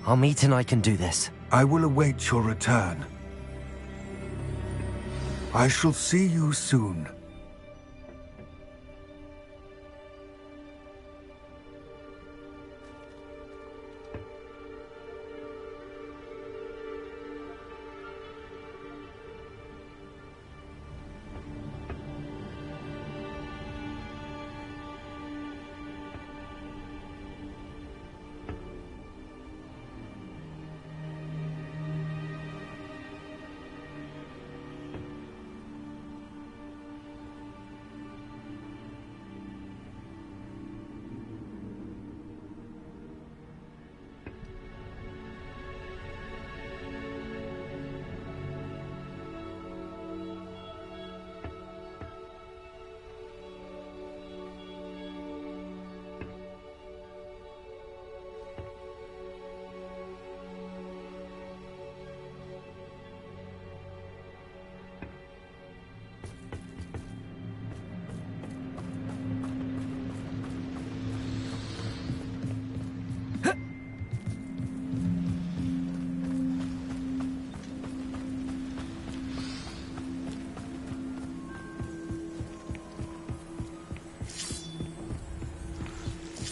Armit and I can do this. I will await your return. I shall see you soon.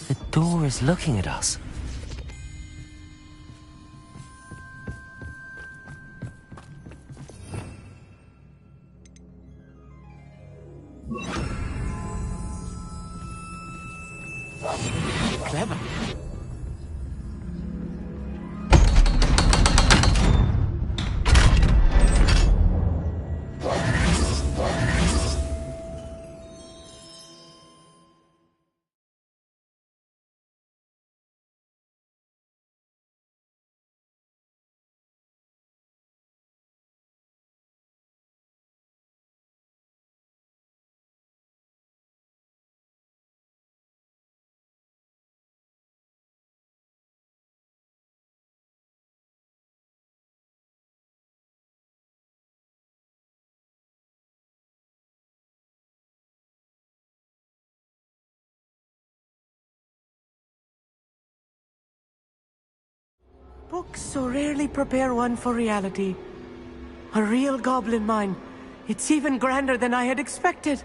The door is looking at us. Clever. Books so rarely prepare one for reality. A real goblin mine. It's even grander than I had expected.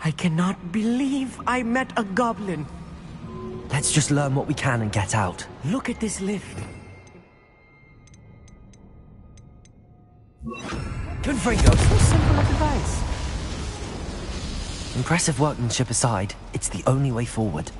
I cannot believe I met a goblin. Let's just learn what we can and get out. Look at this lift. Confringo! So simple a device. Impressive workmanship aside, it's the only way forward.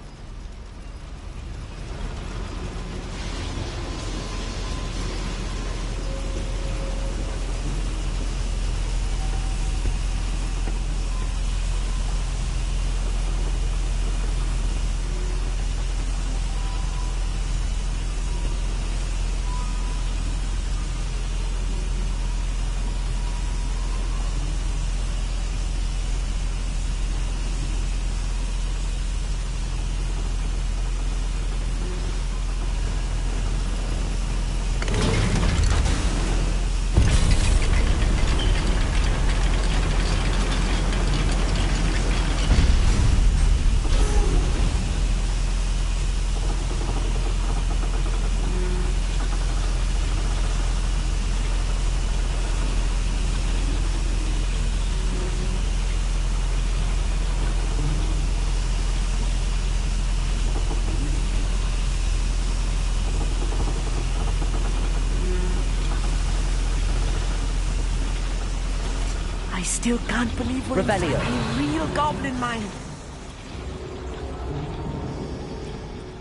I still can't believe we're inside a real goblin mine.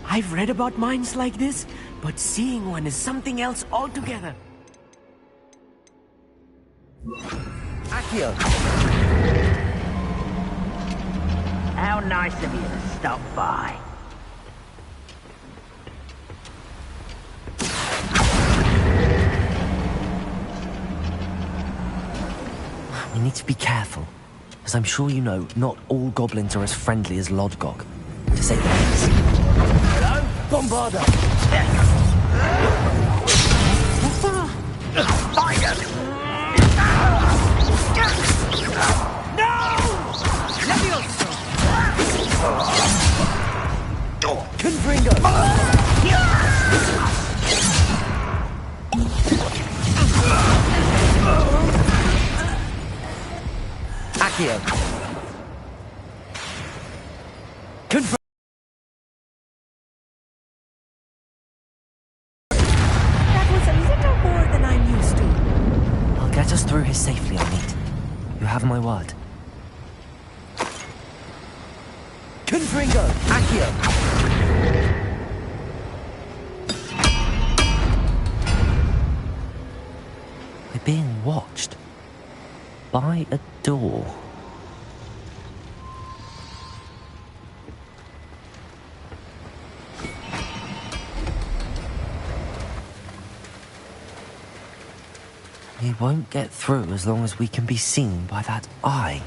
I've read about mines like this, but seeing one is something else altogether. Accio! How nice of you to stop by. We need to be careful. As I'm sure you know, not all goblins are as friendly as Lodgok, to say the least. Hello? Bombarda! Fire! No! Levioso! Confringo! Accio! That was a little more than I'm used to. I'll get us through here safely, Amit. You have my word. Confringo! Accio! We're being watched. By a door. We won't get through as long as we can be seen by that eye.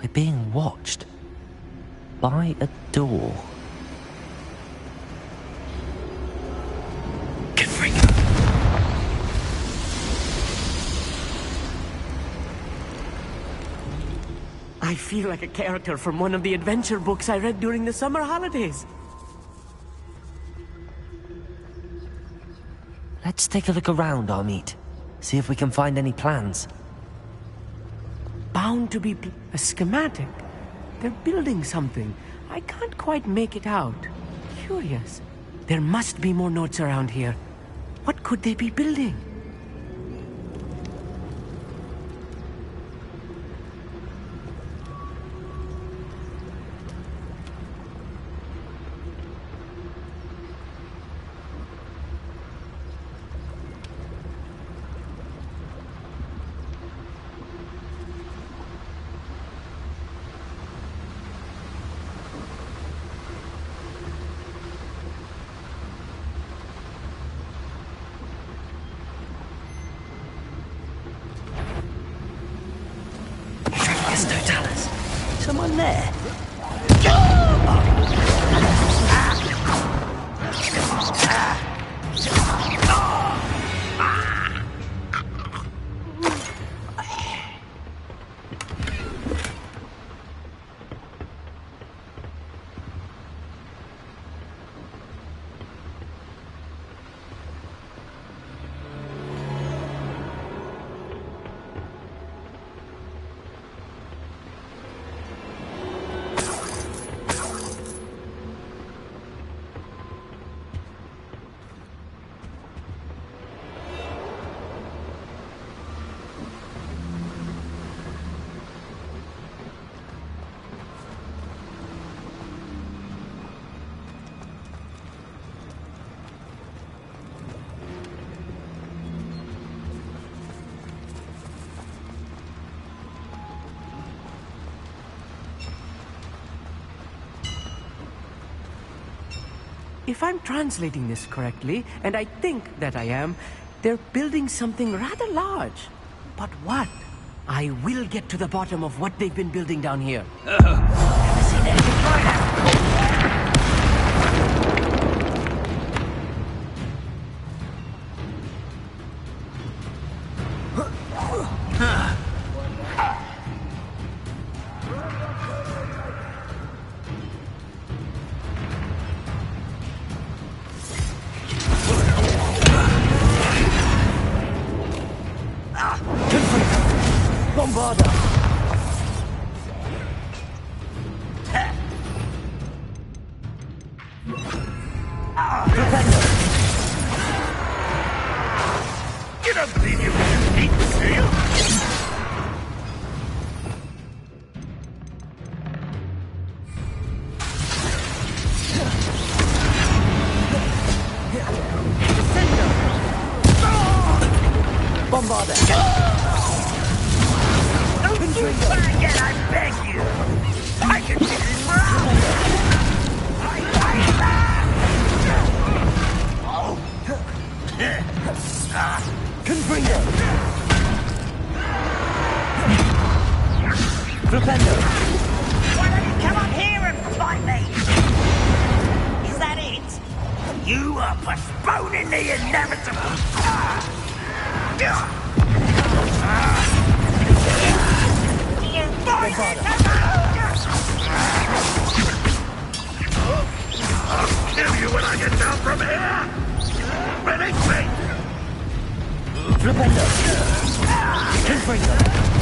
We're being watched. By a door. I feel like a character from one of the adventure books I read during the summer holidays. Let's take a look around, Amit. See if we can find any plans. Bound to be a schematic. They're building something. I can't quite make it out. Curious. There must be more notes around here. What could they be building? Yes, Totalis. Someone there? If I'm translating this correctly, and I think that I am, they're building something rather large. But what? I will get to the bottom of what they've been building down here. Bombarda! Don't shoot back again, I beg you! I can see this round! Confringo! Flipendo! Why don't you come up here and fight me? Is that it? You are postponing the inevitable. I'll kill you when I get down from here! Release me! Flipendo! Confringo!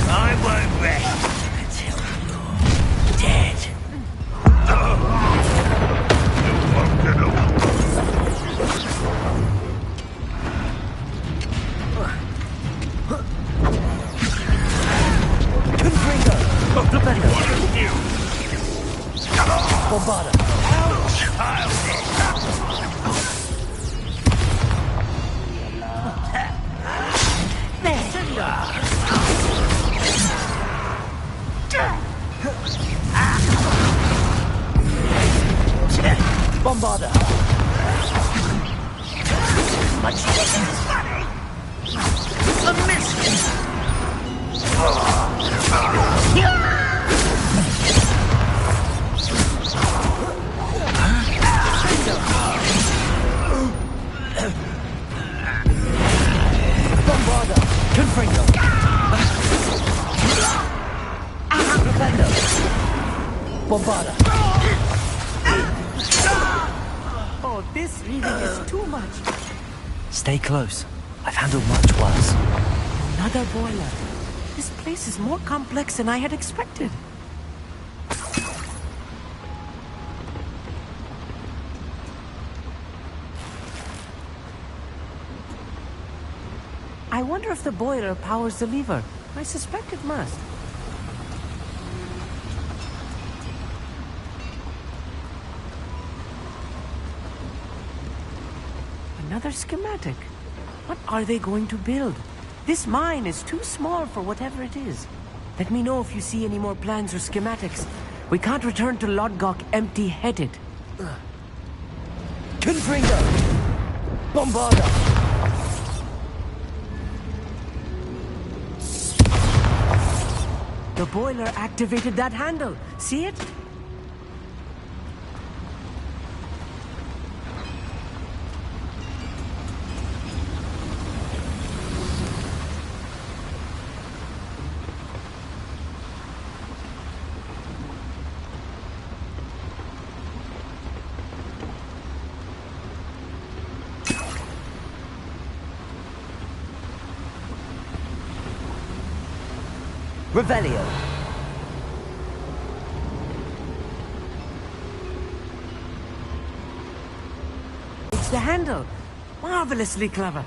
I won't rest until you're dead. You won't get away. Confringo! Flipendo! You! Bombarda! Bombarda! Much funny! A miss! Bombarda! Confringo! Flipendo! Bombarda! Oh, this reading is too much. Stay close. I've handled much worse. Another boiler. This place is more complex than I had expected. I wonder if the boiler powers the lever. I suspect it must. Another schematic. What are they going to build? This mine is too small for whatever it is. Let me know if you see any more plans or schematics. We can't return to Lodgok empty-headed. Confringo! Bombarda! The boiler activated that handle. See it? Revelio. It's the handle. Marvelously clever.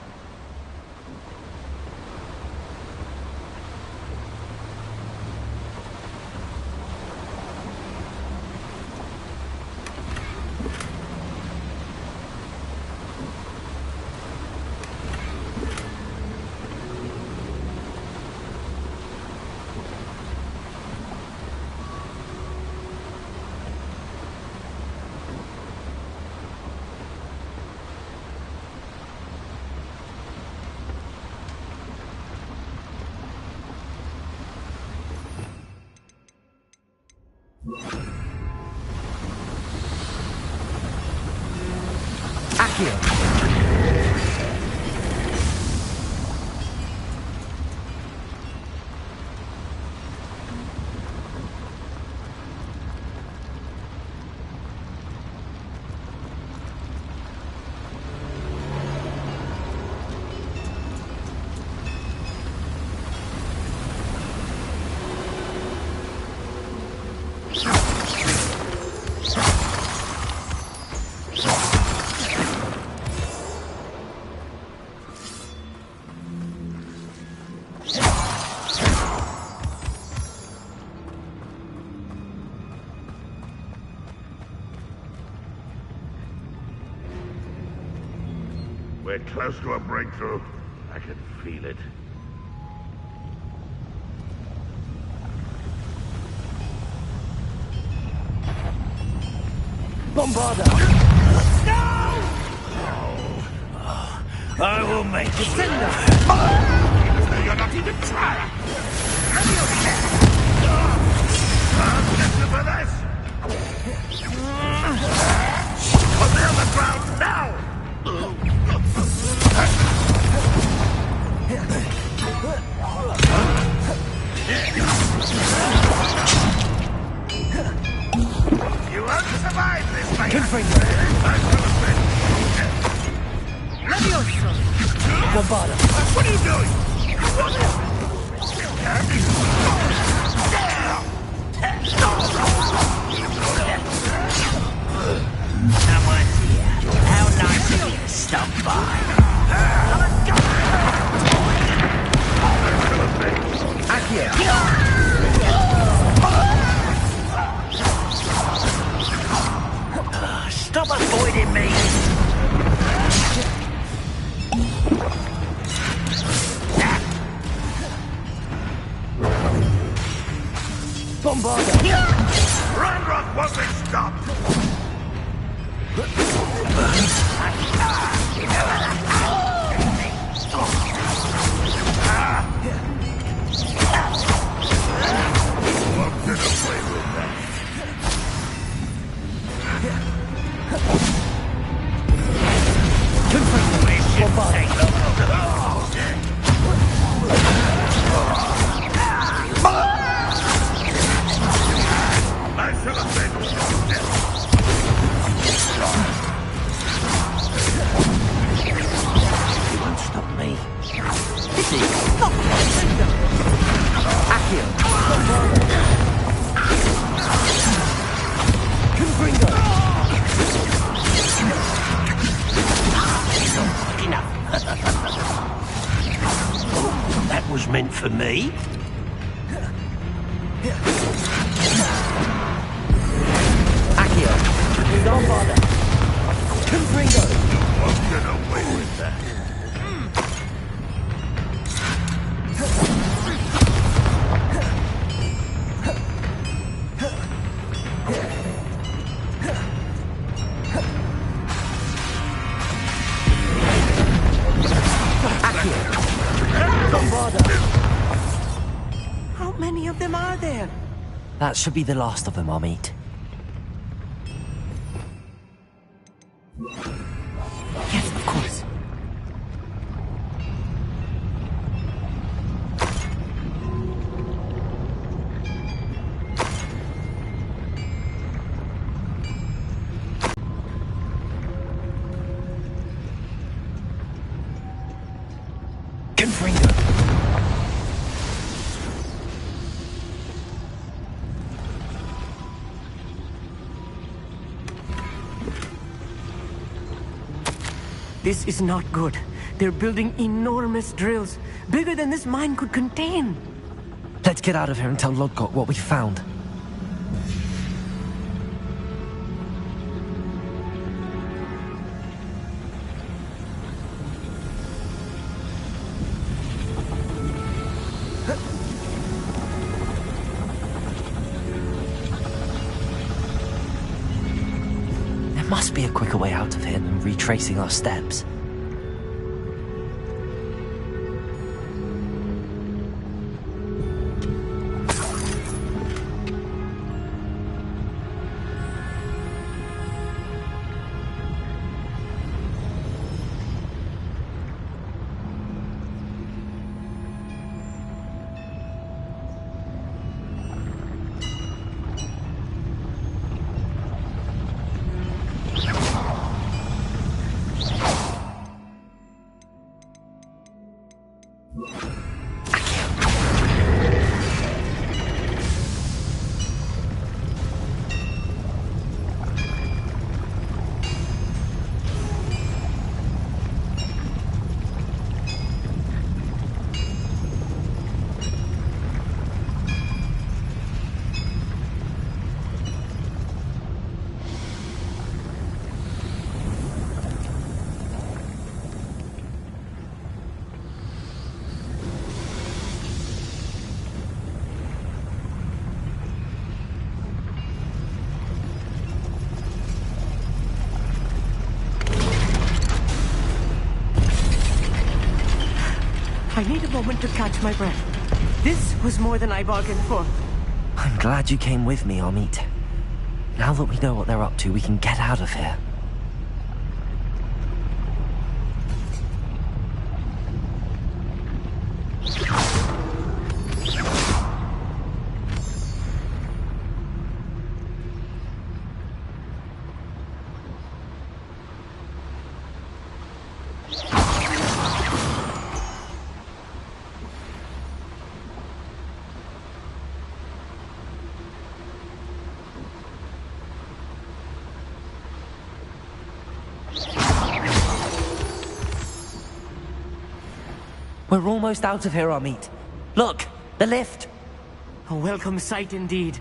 Accio. We're close to a breakthrough. I can feel it. Bombarda! I will make it. You're not even trying! Listen for this! Put me on the ground now! You won't survive this, mate! Bombarda! What are you doing? Someone's here. How nice of you to stop by. Stop avoiding me. Bombarda! Ranrock wasn't stopped! Walked in a playroom now. That was meant for me. Bombarda! Confringo! Won't get away with that. How many of them are there? That should be the last of them I'll meet. Yes, of course. Confringo! This is not good. They're building enormous drills, bigger than this mine could contain. Let's get out of here and tell Lodgott what we found. There must be a quicker way out of here than retracing our steps. I need a moment to catch my breath. This was more than I bargained for. I'm glad you came with me, Amit. Now that we know what they're up to, we can get out of here. We're almost out of here, Amit. Look, the lift. A welcome sight indeed.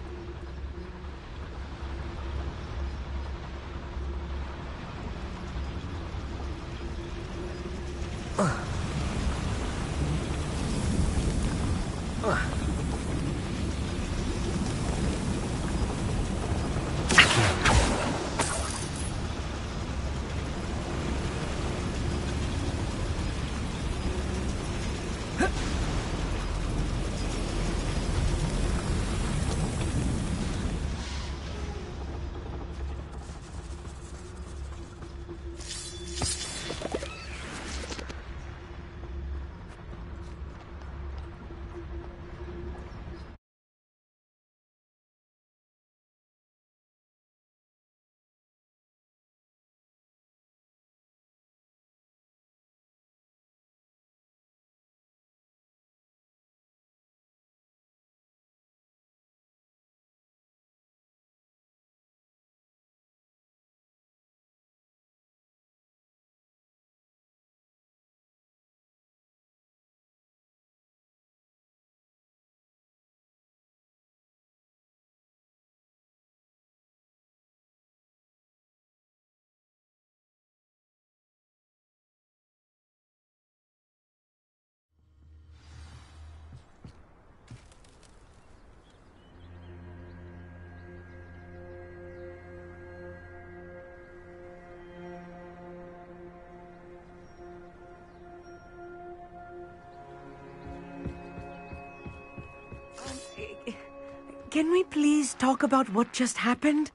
Can we please talk about what just happened?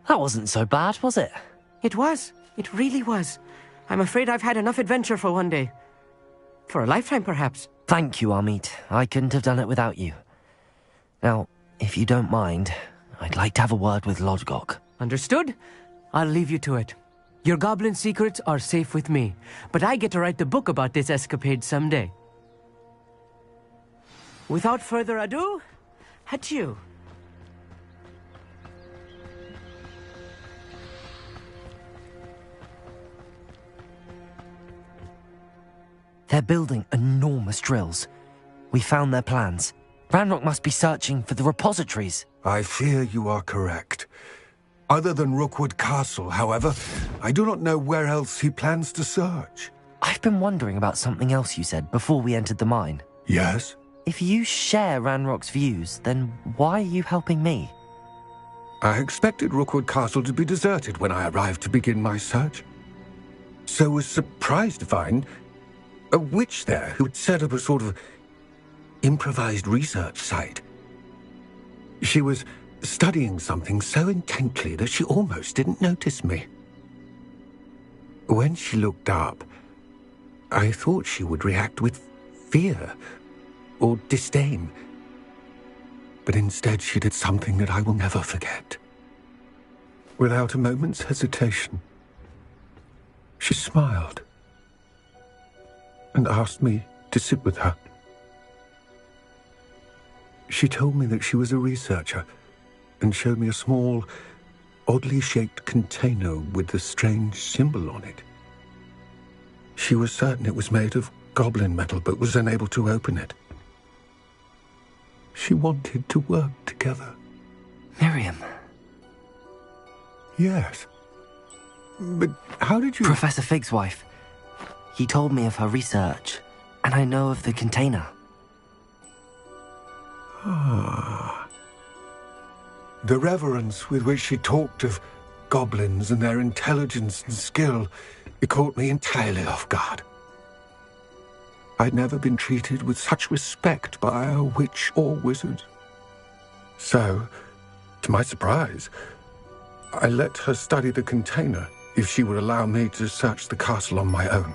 That wasn't so bad, was it? It was. It really was. I'm afraid I've had enough adventure for one day. For a lifetime, perhaps. Thank you, Amit. I couldn't have done it without you. Now, if you don't mind, I'd like to have a word with Lodgok. Understood? I'll leave you to it. Your goblin secrets are safe with me, but I get to write the book about this escapade someday. Without further ado, adieu. They're building enormous drills. We found their plans. Ranrock must be searching for the repositories. I fear you are correct. Other than Rookwood Castle, however, I do not know where else he plans to search. I've been wondering about something else you said before we entered the mine. Yes? If you share Ranrock's views, then why are you helping me? I expected Rookwood Castle to be deserted when I arrived to begin my search. So was surprised to find a witch there who had set up a sort of improvised research site. She was studying something so intently that she almost didn't notice me. When she looked up, I thought she would react with fear or disdain. But instead she did something that I will never forget. Without a moment's hesitation, she smiled and asked me to sit with her. She told me that she was a researcher and showed me a small, oddly shaped container with a strange symbol on it. She was certain it was made of goblin metal, but was unable to open it. She wanted to work together. Miriam. Yes. But how did you... Professor Fig's wife. He told me of her research, and I know of the container. Ah. The reverence with which she talked of goblins and their intelligence and skill, it caught me entirely off guard. I'd never been treated with such respect by a witch or wizard. So, to my surprise, I let her study the container if she would allow me to search the castle on my own.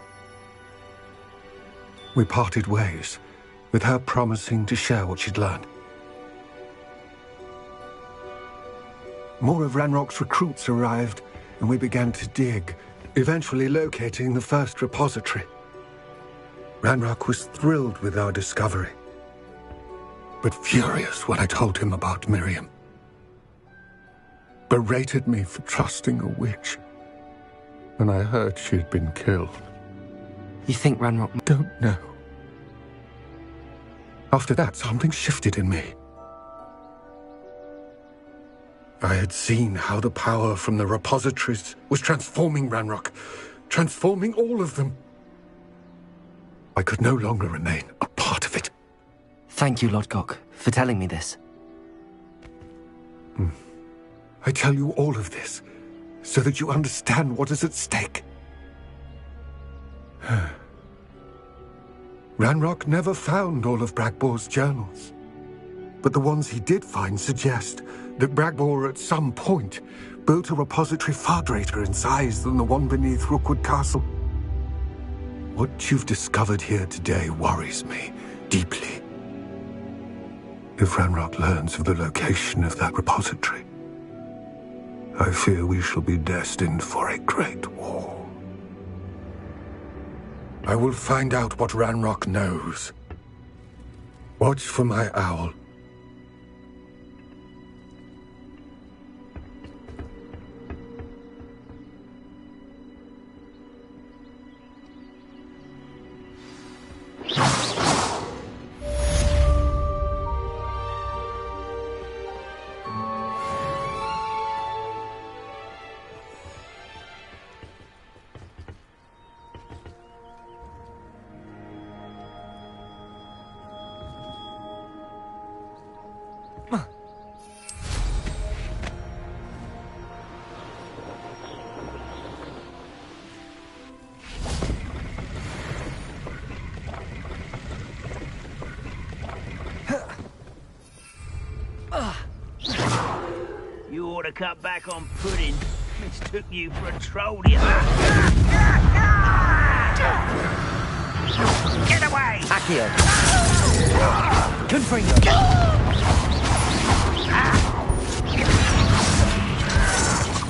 We parted ways, with her promising to share what she'd learned. More of Ranrock's recruits arrived, and we began to dig, eventually locating the first repository. Ranrock was thrilled with our discovery, but furious when I told him about Miriam. Berated me for trusting a witch when I heard she'd been killed. You think Ranrock... Don't know. After that, something shifted in me. I had seen how the power from the repositories was transforming Ranrock, transforming all of them. I could no longer remain a part of it. Thank you, Lodgok, for telling me this. I tell you all of this so that you understand what is at stake. Ranrock never found all of Bragbor's journals, but the ones he did find suggest that Bragbor at some point built a repository far greater in size than the one beneath Rookwood Castle. What you've discovered here today worries me deeply. If Ranrock learns of the location of that repository, I fear we shall be destined for a great war. I will find out what Ranrock knows. Watch for my owl. You ought to cut back on pudding. Mistook you for a troll, you. Get away! Accio! Confringo!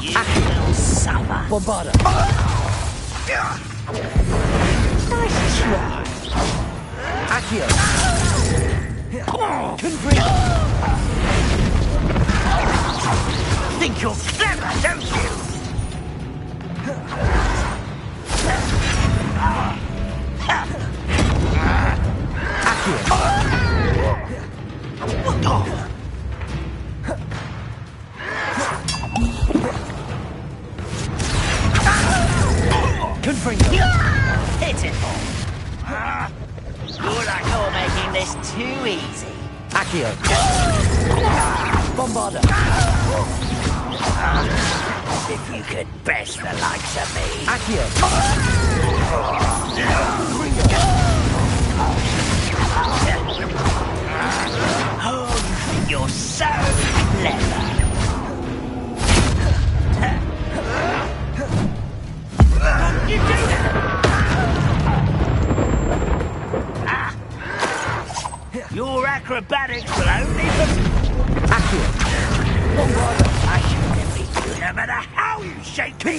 You will suffer. Bombarda! Nice try. Accio! Confringo! Think you're clever, don't you? Confringo! Pitiful. You're like you're making this too easy. Accio! Bombarda! If you could best the likes of me. Accio! Oh, you think you're so clever. You do that. Your acrobatics will only be... Accio! Bombarda! I should defeat you no matter how you shake me.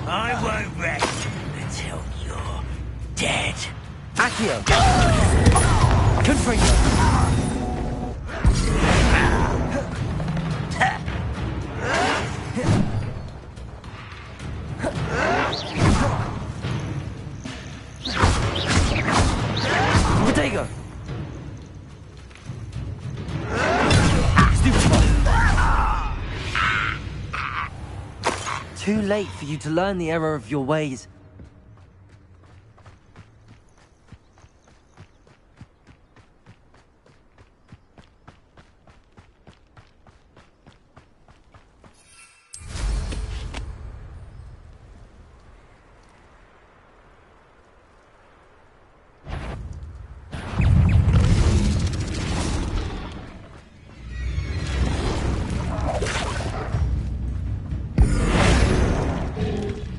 I won't rest until you're dead. Accio! Confringo! Protego! Too late for you to learn the error of your ways.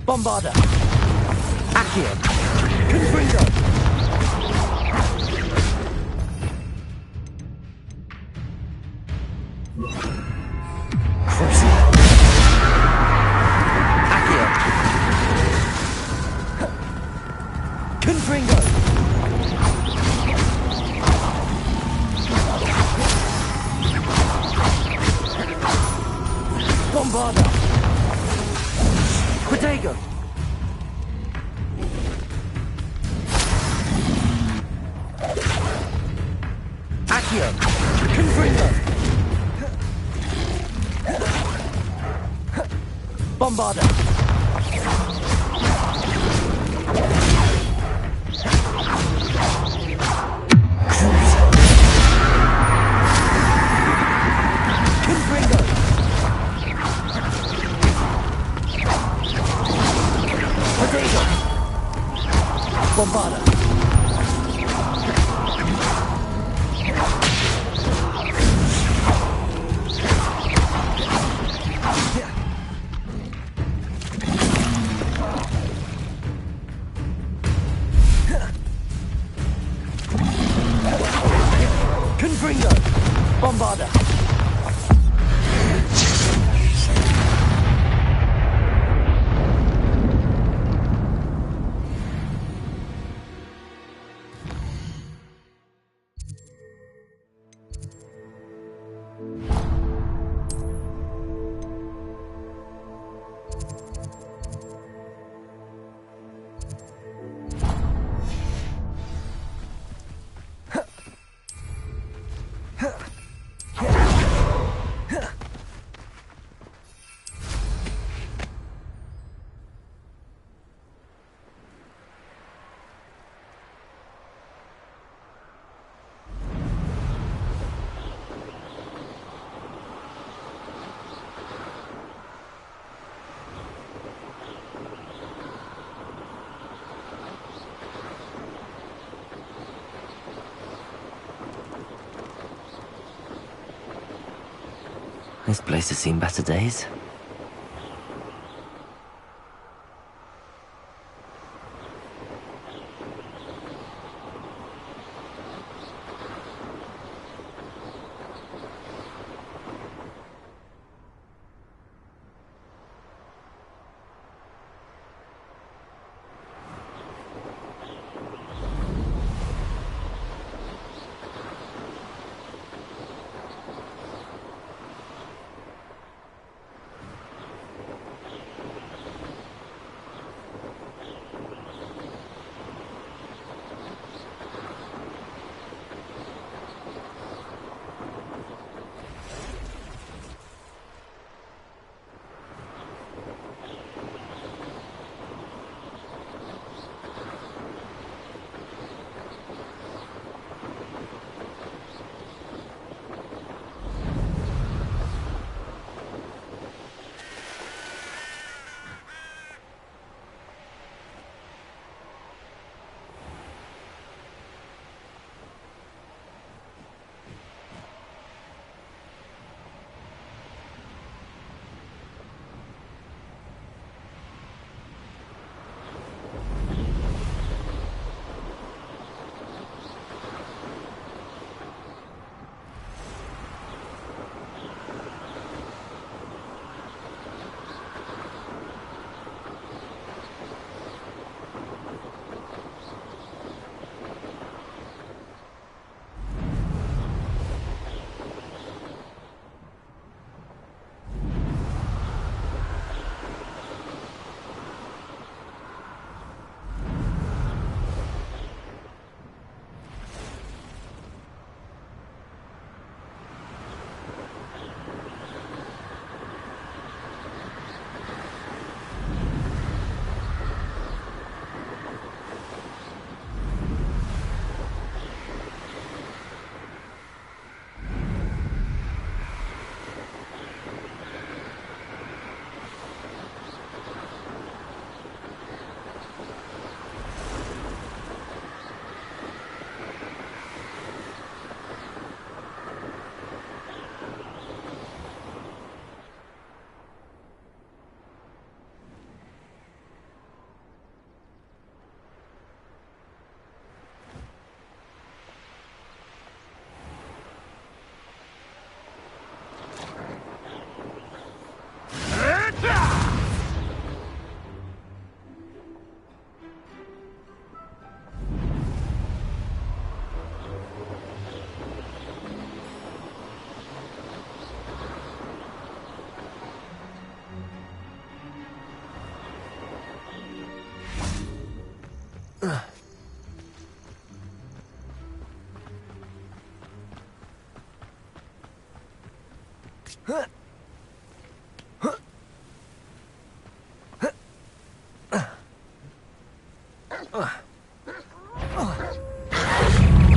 Bombarda! Accio! Confringo! Crucible! Accio! Confringo! Bombarda! Protego! Accio! Confringo! Bombarda! Confringo! Protego! Bombarda! Confringo! Bombarda! This place has seen better days.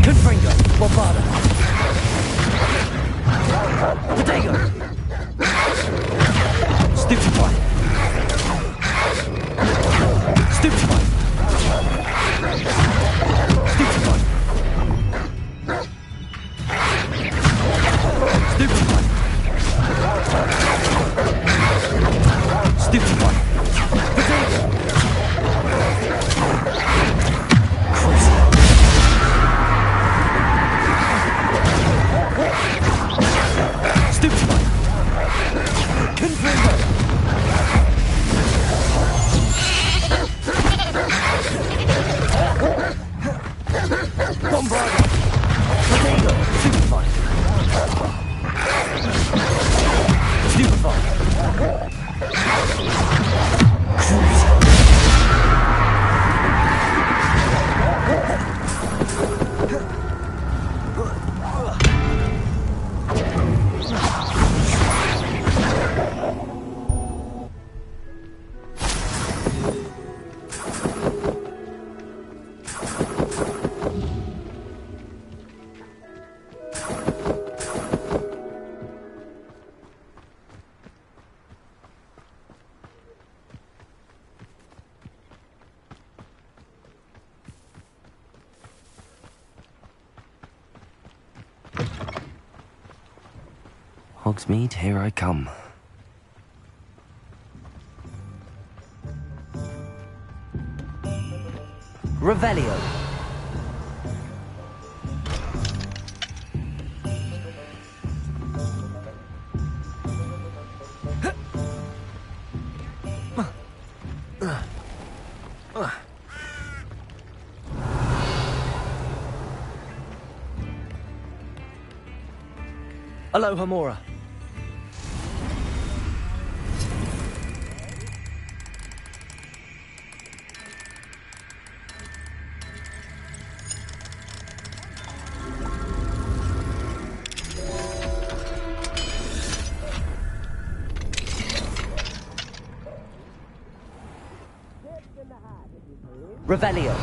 Confringo, Bombarda. Potato. Stupefy. Stupefy. Stupefy. Stupefy. Stupefy. Potato. Stupefy. Confringo. Bombarda. Potato. Stupefy. Stupefy. Hogsmeade, here I come. Revelio. Aloha Mora. Revelio.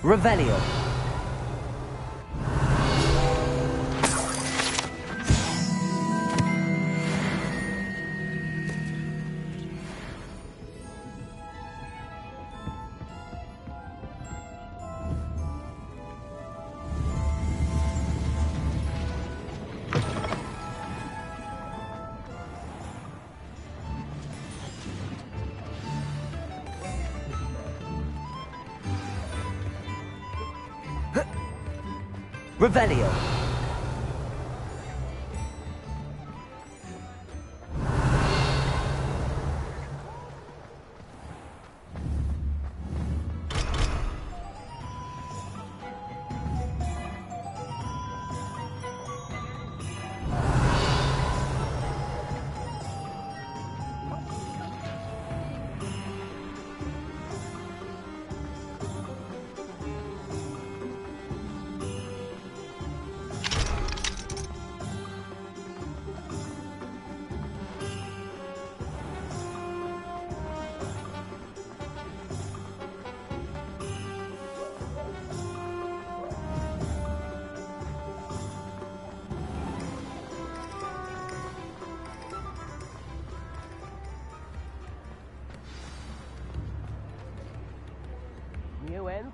Revelio. Revelio.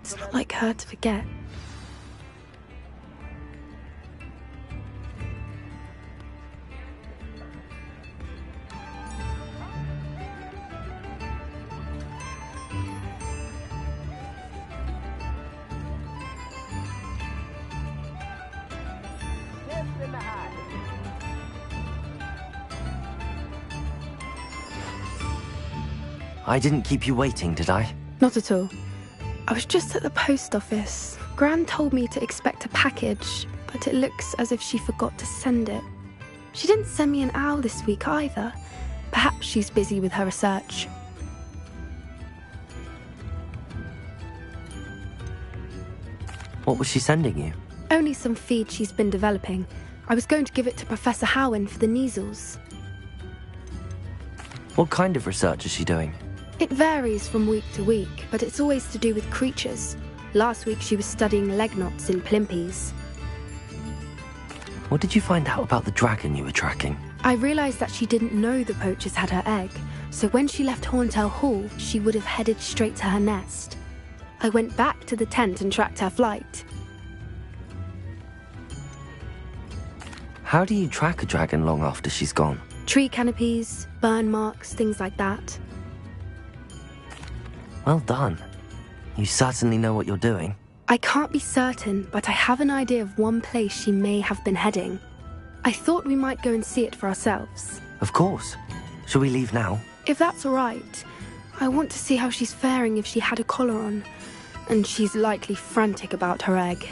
It's not like her to forget. I didn't keep you waiting, did I? Not at all. I was just at the post office. Gran told me to expect a package, but it looks as if she forgot to send it. She didn't send me an owl this week either. Perhaps she's busy with her research. What was she sending you? Only some feed she's been developing. I was going to give it to Professor Howen for the measles. What kind of research is she doing? It varies from week to week, but it's always to do with creatures. Last week she was studying leg knots in plimpies. What did you find out about the dragon you were tracking? I realised that she didn't know the poachers had her egg, so when she left Horntail Hall, she would have headed straight to her nest. I went back to the tent and tracked her flight. How do you track a dragon long after she's gone? Tree canopies, burn marks, things like that. Well done. You certainly know what you're doing. I can't be certain, but I have an idea of one place she may have been heading. I thought we might go and see it for ourselves. Of course. Shall we leave now? If that's all right. I want to see how she's faring if she had a collar on. And she's likely frantic about her egg.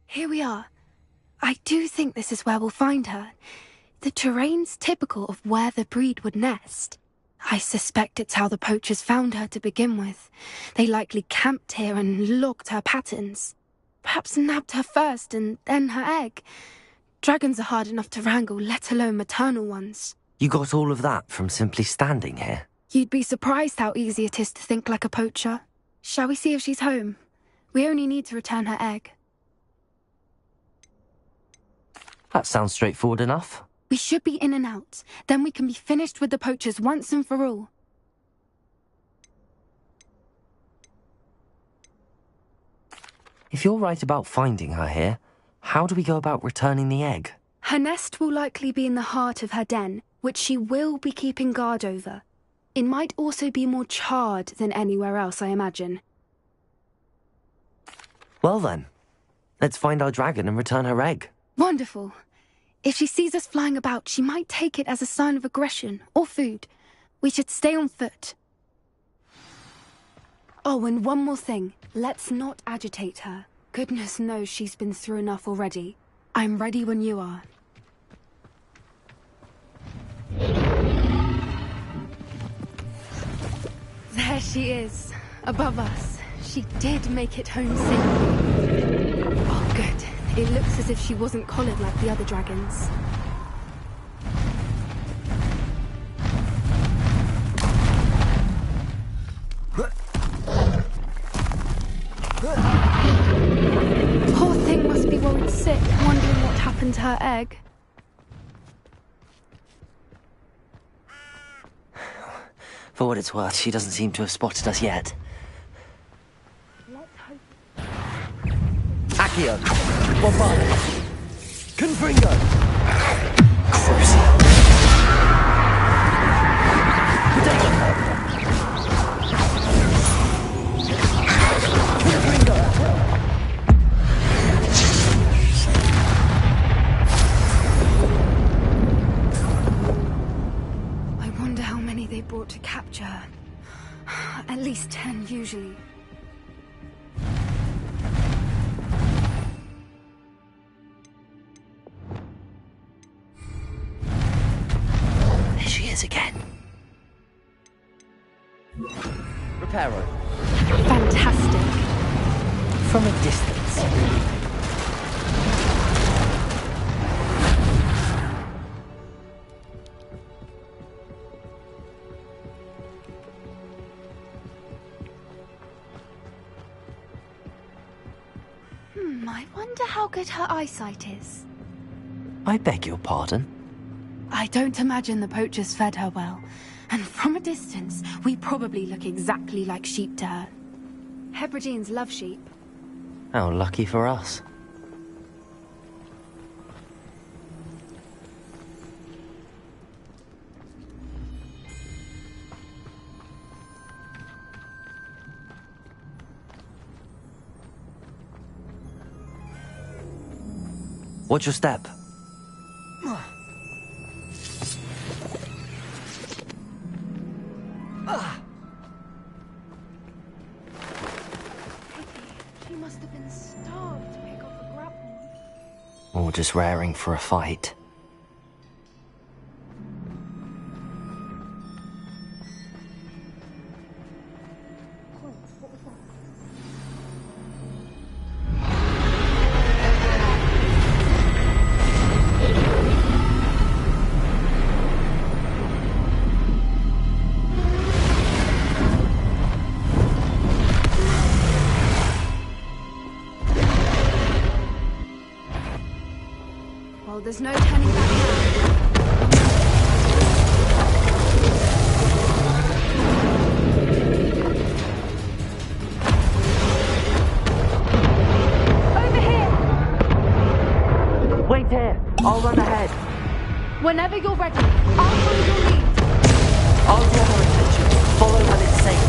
Here we are. I do think this is where we'll find her. The terrain's typical of where the breed would nest. I suspect it's how the poachers found her to begin with. They likely camped here and logged her patterns. Perhaps nabbed her first and then her egg. Dragons are hard enough to wrangle, let alone maternal ones. You got all of that from simply standing here? You'd be surprised how easy it is to think like a poacher. Shall we see if she's home? We only need to return her egg. That sounds straightforward enough. We should be in and out. Then we can be finished with the poachers once and for all. If you're right about finding her here, how do we go about returning the egg? Her nest will likely be in the heart of her den, which she will be keeping guard over. It might also be more charred than anywhere else, I imagine. Well then, let's find our dragon and return her egg. Wonderful. If she sees us flying about, she might take it as a sign of aggression or food. We should stay on foot. Oh, and one more thing. Let's not agitate her. Goodness knows she's been through enough already. I'm ready when you are. There she is, above us. She did make it home safely. Oh, good. It looks as if she wasn't collared like the other dragons. Poor thing must be worried sick, wondering what happened to her egg. For what it's worth, she doesn't seem to have spotted us yet. Accio! Bombard! Confringo! Crucio! Potato! Confringo! I wonder how many they brought to capture her. At least 10 usually. Again. Reparo. Fantastic. From a distance. I wonder how good her eyesight is. I beg your pardon? I don't imagine the poachers fed her well, and from a distance, we probably look exactly like sheep to her. Hebrideans love sheep. How lucky for us. Watch your step. She must have been starved to pick up a grapple. Or just raring for a fight. Well, there's no turning back now. Over here! Wait here! I'll run ahead. Whenever you're ready, I'll follow your lead. I'll draw her attention. Follow when it's safe.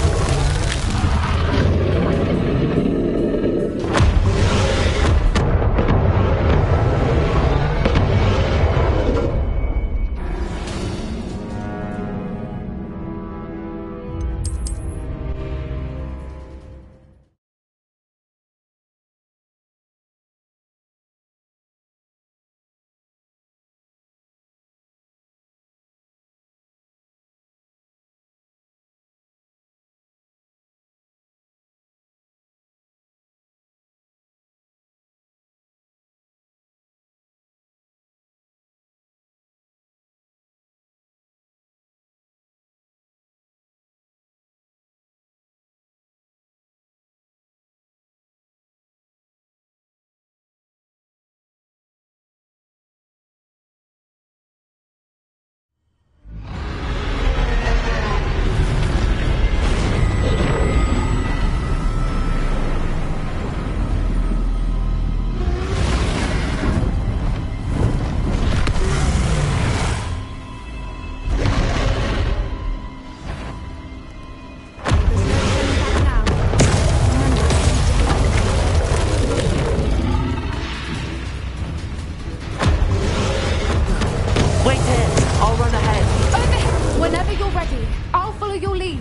Wait here. I'll run ahead. Over here! Whenever you're ready, I'll follow your lead.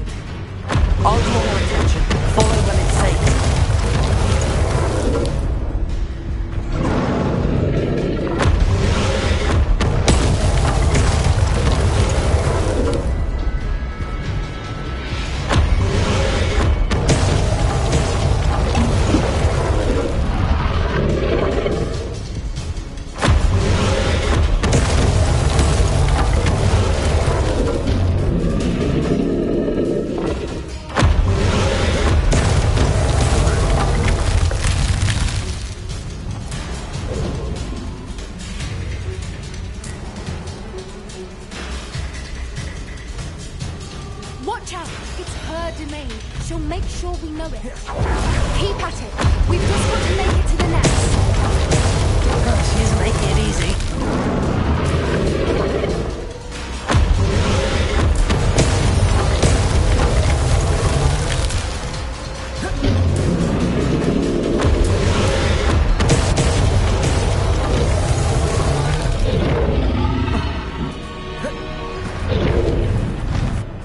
I'll draw her attention. Follow when it's safe. Watch out! It's her domain. She'll make sure we know it. Keep at it. We've just got to make it to the nest. She isn't making it easy.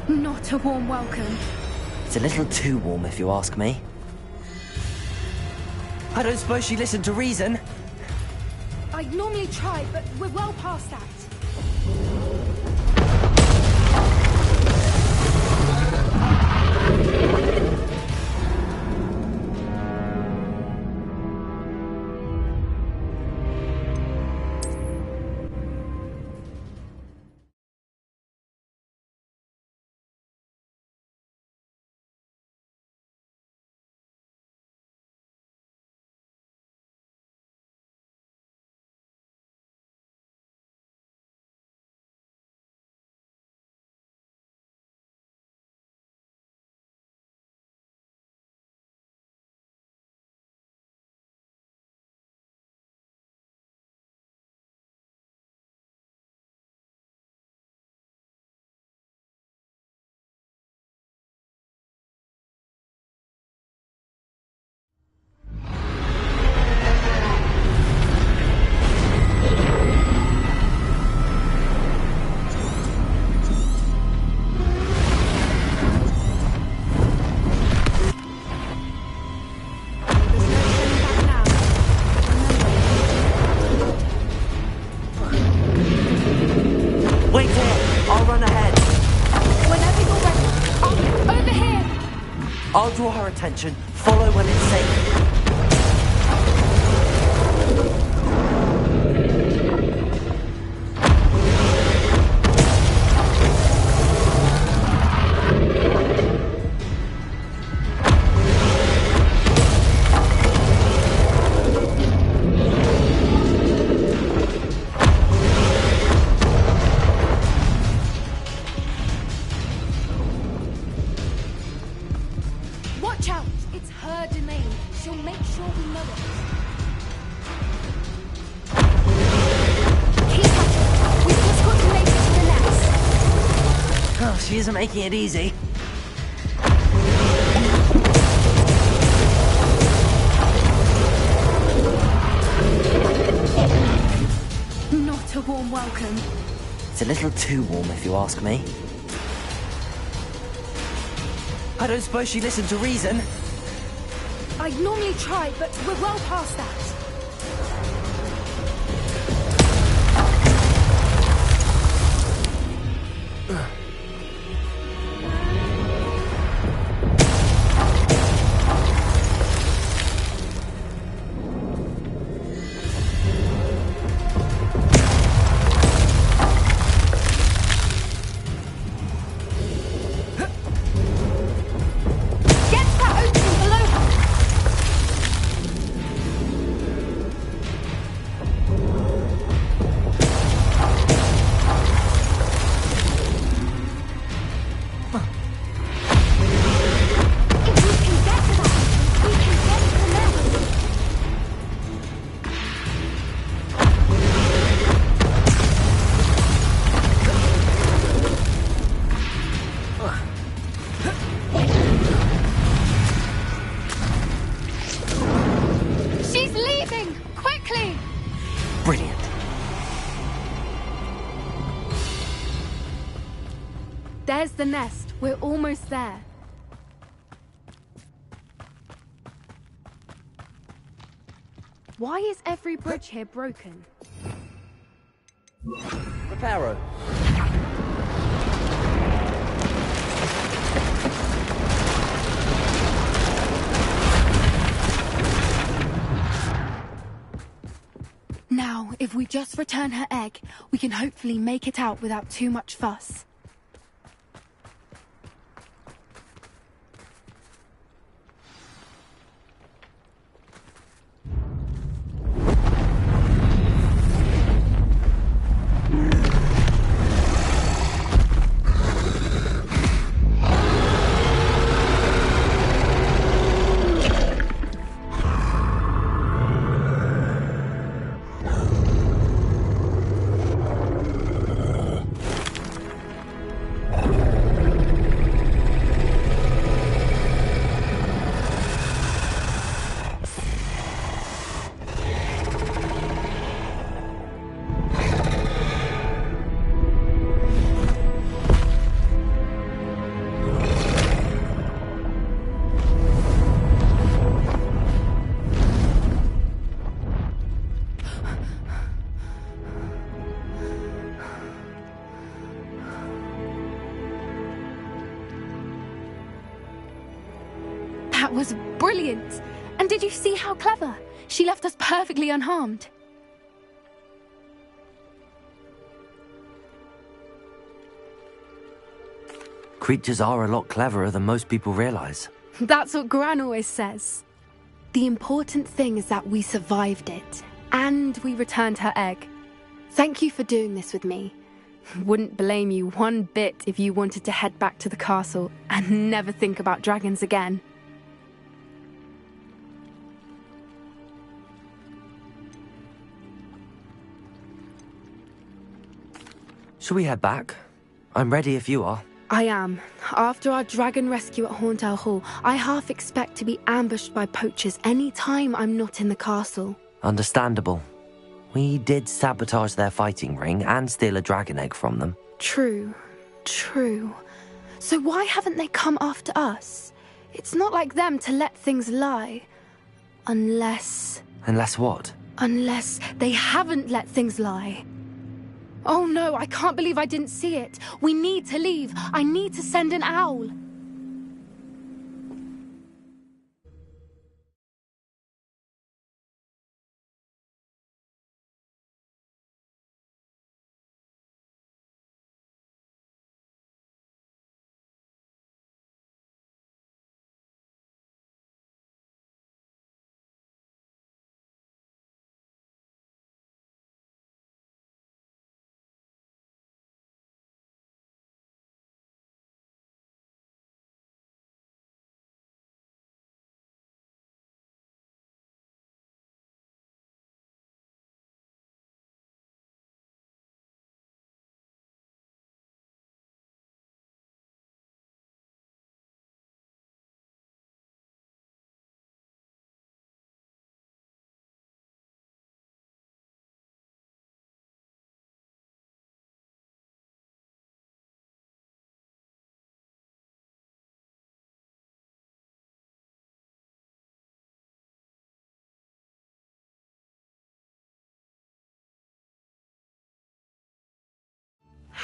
Not a warm welcome. It's a little too warm, if you ask me. I don't suppose she listened to reason. I'd normally try, but we're well past that. I'll draw her attention. Follow when it's safe. Watch out! It's her domain. She'll make sure we know it. Keep at it. We've just got to make it to the nest. Oh, she isn't making it easy. Not a warm welcome. It's a little too warm, if you ask me. I don't suppose she listened to reason. I'd normally try, but we're well past that. Get that opening below her! If we can get to that, we can get to the nest. She's leaving! Quickly! Brilliant. There's the nest. We're almost there. Why is every bridge here broken? Reparo. Now, if we just return her egg, we can hopefully make it out without too much fuss. That was brilliant! And did you see how clever? She left us perfectly unharmed. Creatures are a lot cleverer than most people realize. That's what Gran always says. The important thing is that we survived it, and we returned her egg. Thank you for doing this with me. Wouldn't blame you one bit if you wanted to head back to the castle and never think about dragons again. Shall we head back? I'm ready if you are. I am. After our dragon rescue at Hauntel Hall, I half expect to be ambushed by poachers any time I'm not in the castle. Understandable. We did sabotage their fighting ring and steal a dragon egg from them. True. So why haven't they come after us? It's not like them to let things lie. Unless what? Unless they haven't let things lie. Oh no, I can't believe I didn't see it. We need to leave. I need to send an owl.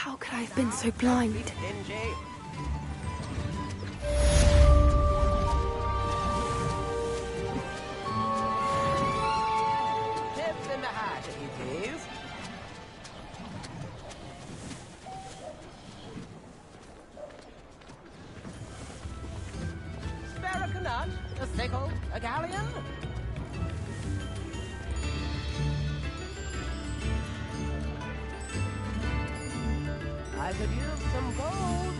How could I have been so blind? Stingy. Tips in the hat, if you please. Spare a nut, a sickle, a galleon. I could use some gold.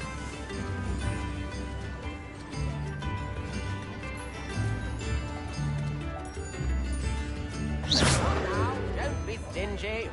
Come now, don't be stingy.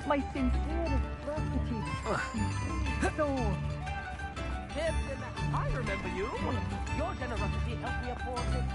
My sincerest gratitude. So, Tips in the... I remember you. Your generosity helped me afford this.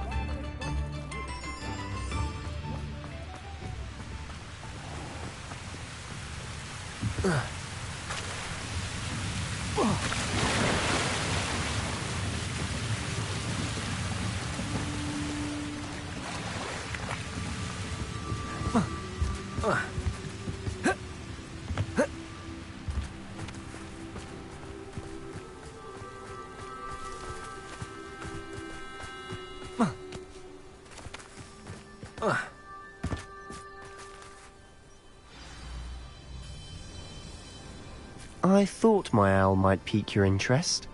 I thought my owl might pique your interest.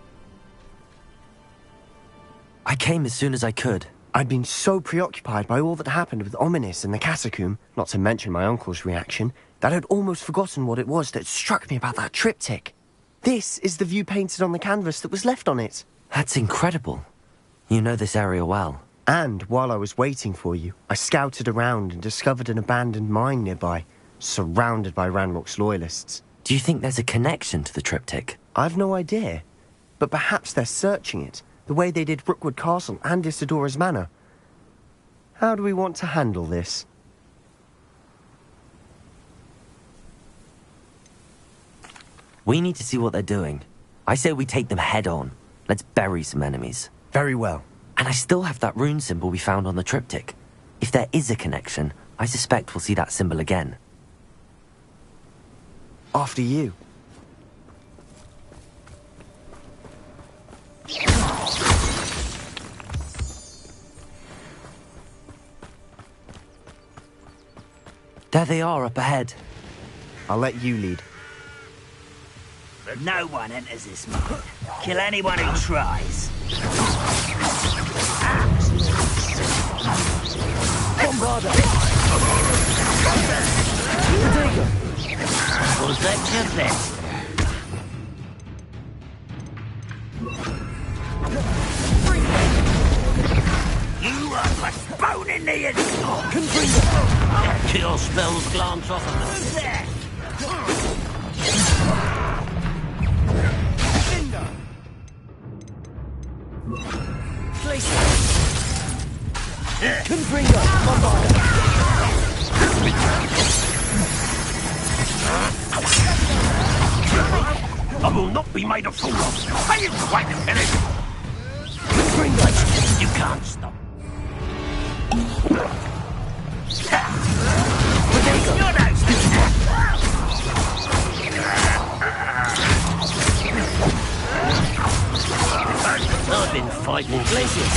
I came as soon as I could. I'd been so preoccupied by all that happened with Ominis and the catacomb, not to mention my uncle's reaction, that I'd almost forgotten what it was that struck me about that triptych. This is the view painted on the canvas that was left on it. That's incredible. You know this area well. And while I was waiting for you, I scouted around and discovered an abandoned mine nearby, surrounded by Ranrock's loyalists. Do you think there's a connection to the triptych? I've no idea, but perhaps they're searching it, the way they did Rookwood Castle and Isidora's Manor. How do we want to handle this? We need to see what they're doing. I say we take them head on. Let's bury some enemies. Very well. And I still have that rune symbol we found on the triptych. If there is a connection, I suspect we'll see that symbol again. After you. There they are up ahead. I'll let you lead. No one enters this mine. Kill anyone who tries. Bombarda! Protect your best. You are postponing the Kill spells glance off of them. Who's there? Place it. Confringo! Bombarda! I will not be made a fool of. Are you quite finished? Confringo! You can't stop. You're no I've been fighting glaciers.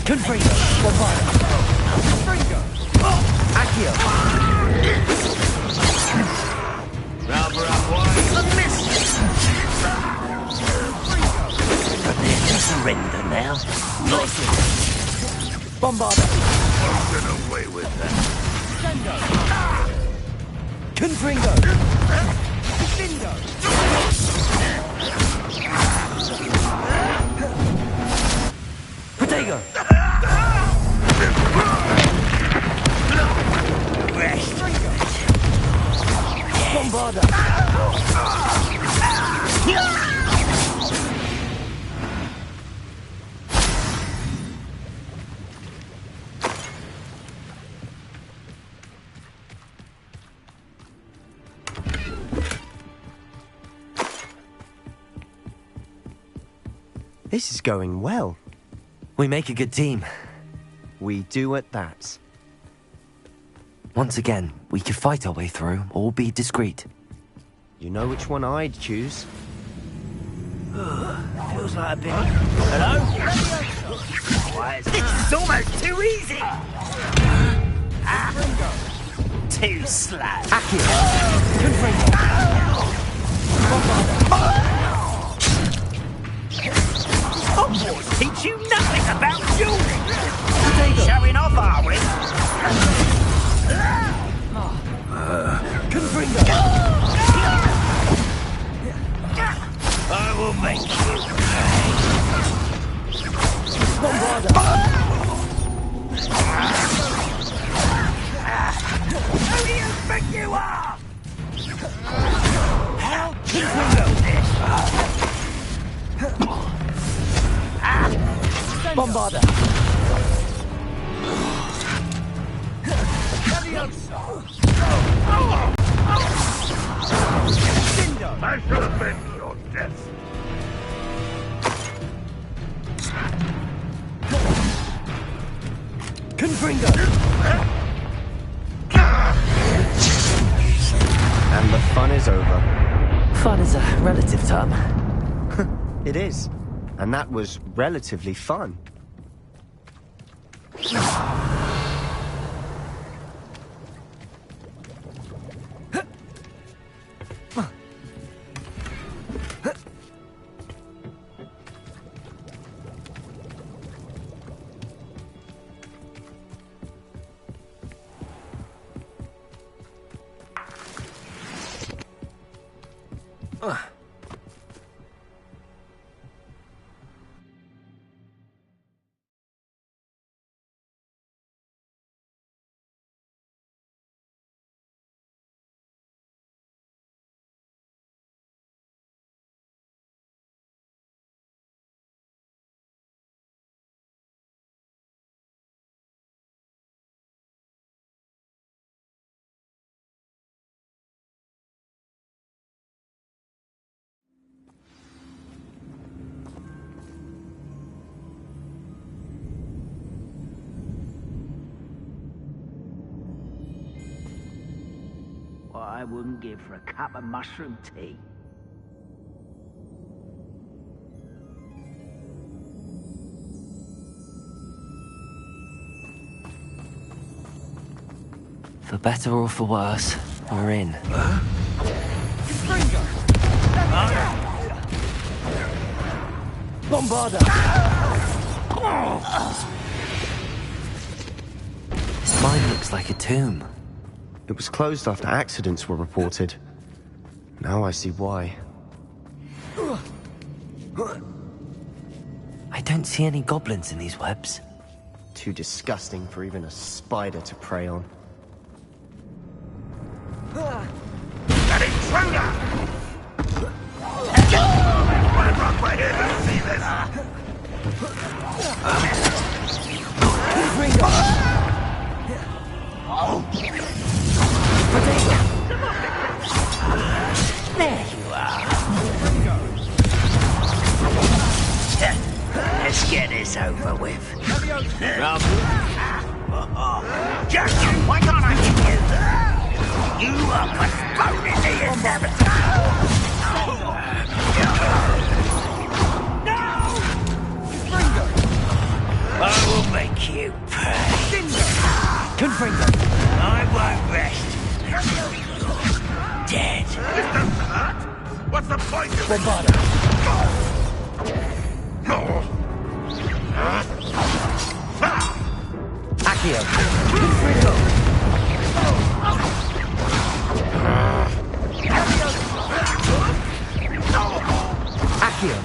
Confringo! Bombarda! Confringo! Accio! surrender now. Glaciers! Bombarda! Get away with that. Confringo! Defendo! Protego! Bombarda! This is going well. We make a good team. We do at that. Once again, we could fight our way through or be discreet. You know which one I'd choose? Feels like a bit. Hello? Why, this is almost too easy. Too slow. Hogwarts teach you nothing about dueling. Showing off, are we? I will make you Who do you think you are? How do you know this? Bombarda! I should have been your death. Confringo! And the fun is over. Fun is a relative term. It is. And that was relatively fun. What I wouldn't give for a cup of mushroom tea. For better or for worse, we're in. Bombarda! This mine looks like a tomb. It was closed after accidents were reported. Now I see why. I don't see any goblins in these webs. Too disgusting for even a spider to prey on. An intruder! Ranrock, we're here to see this! There you are. Let's get this over with. Justin, why can't I hit you? You are postponing the inevitable! I will make you pay. Confringo! I won't rest. Dead. This doesn't hurt. What's the point of it? Bombarda! Accio! Confringo! Accio!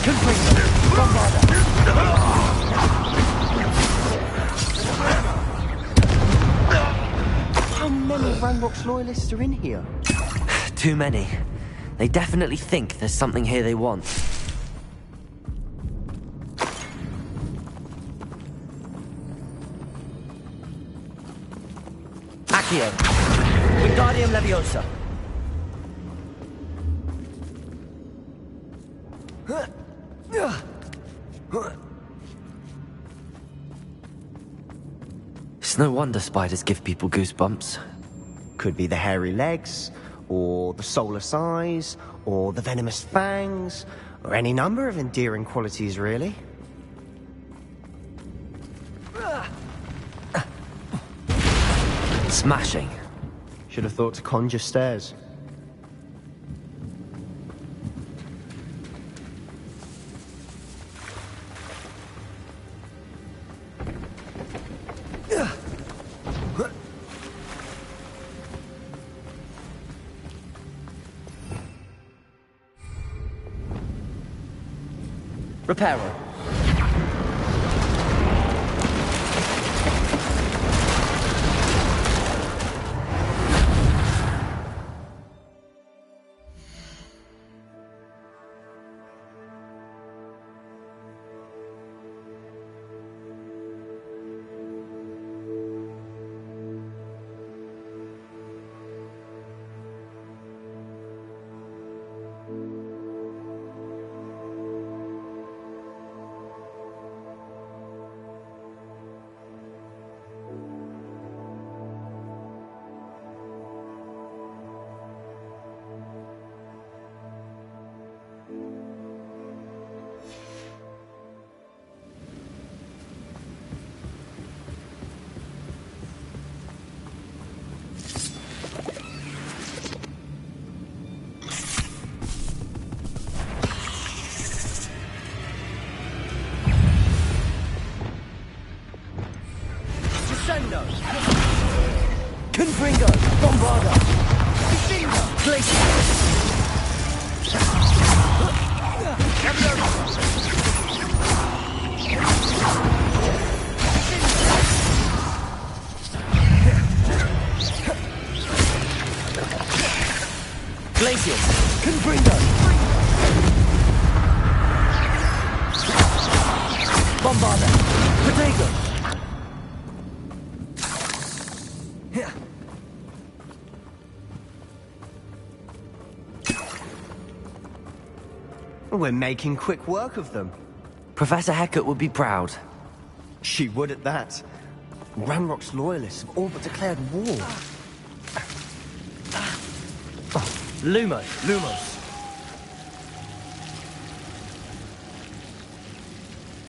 Confringo! Bombarda! How many Ranrock's loyalists are in here? Too many. They definitely think there's something here they want. Accio! Wingardium Leviosa! It's no wonder spiders give people goosebumps. Could be the hairy legs, or the soulless eyes, or the venomous fangs, or any number of endearing qualities, really. Smashing. Should have thought to conjure stairs. Reparo. Confringo! Bombarda! Glacier! Glacier! Confringo! Bombarda! Protego! We're making quick work of them. Professor Hecat would be proud. She would at that. Ranrock's loyalists have all but declared war. Lumos! Lumos!